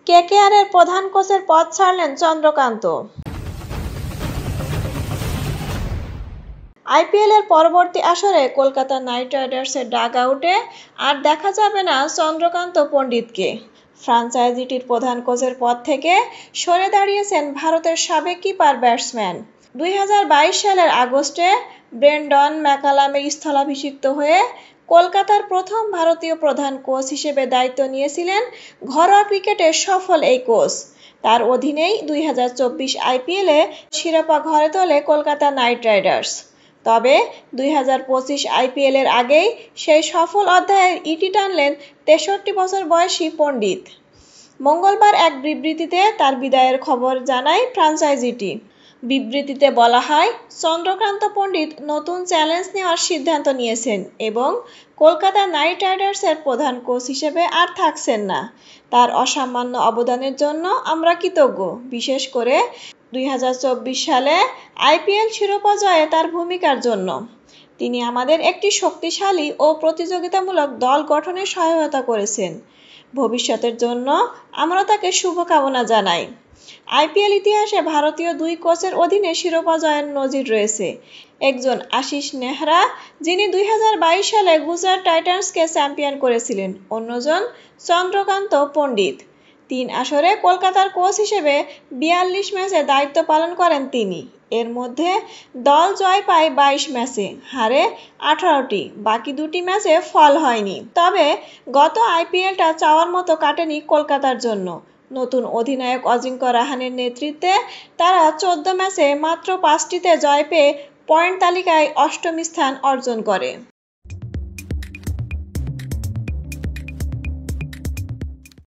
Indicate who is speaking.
Speaker 1: কেকেআরের প্রধান কোচের পদ ছাড়লেন চন্দ্রকান্ত। আইপিএলের পরবর্তী আসরে কলকাতা নাইট রাইডার্সের ডাগ আউটে আর দেখা যাবে না চন্দ্রকান্ত পণ্ডিতকে। ফ্র্যাঞ্চাইজিটির প্রধান কোচের পদ থেকে সরে দাঁড়িয়েছেন ভারতের সাবেক কিপার ব্যাটসম্যান। 2022 সালের আগস্টে ব্রেন্ডন ম্যাকালামের স্থলাভিষিক্ত হয়ে কলকাতার প্রথম ভারতীয় প্রধান কোচ হিসেবে দায়িত্ব নিয়েছিলেন ঘরোয়া ক্রিকেটের সফল এই কোচ। তার অধীনেই 2024 আইপিএলে শিরোপা ঘরে তোলে কলকাতা নাইট রাইডার্স। তবে 2025 আইপিএলের আগেই সেই সফল অধ্যায়ের ইতি টানলেন 63 বছর বয়সী পণ্ডিত। মঙ্গলবার এক বিবৃতিতে তার বিদায়ের খবর জানায় ফ্র্যাঞ্চাইজিটি। বিবৃতিতে বলা হয়, চন্দ্রকান্ত পণ্ডিত নতুন চ্যালেঞ্জ নেওয়ার সিদ্ধান্ত নিয়েছেন এবং কলকাতা নাইট রাইডার্সের প্রধান কোচ হিসেবে আর থাকছেন না। তার অসামান্য অবদানের জন্য আমরা কৃতজ্ঞ, বিশেষ করে 2024 সালে আইপিএল শিরোপা জয়ে তার ভূমিকার জন্য। তিনি আমাদের একটি শক্তিশালী ও প্রতিযোগিতামূলক দল গঠনে সহায়তা করেছেন। ভবিষ্যতের জন্য আমরা তাকে শুভকামনা জানাই। আইপিএল ইতিহাসে ভারতীয় দুই কোচের অধীনে শিরোপা জয়ের নজির রয়েছে। একজন আশিস নেহরা, যিনি 2022 সালে গুজরাট টাইটান্সকে চ্যাম্পিয়ন করেছিলেন, অন্যজন চন্দ্রকান্ত পণ্ডিত। 3 আসরে কলকাতার কোচ হিসেবে 42 ম্যাচে দায়িত্ব পালন করেন তিনি। এর মধ্যে দল জয় পায় 22 ম্যাচে, হারে 18টি, বাকি 2টি ম্যাচে ফল হয়নি। তবে গত আইপিএলটা চাওয়ার মতো কাটেনি কলকাতার জন্য। নতুন অধিনায়ক অজিঙ্ক্য রাহানের নেতৃত্বে তারা 14 ম্যাচে মাত্র 5টিতে জয় পেয়ে পয়েন্ট তালিকায় 8ম স্থান অর্জন করে।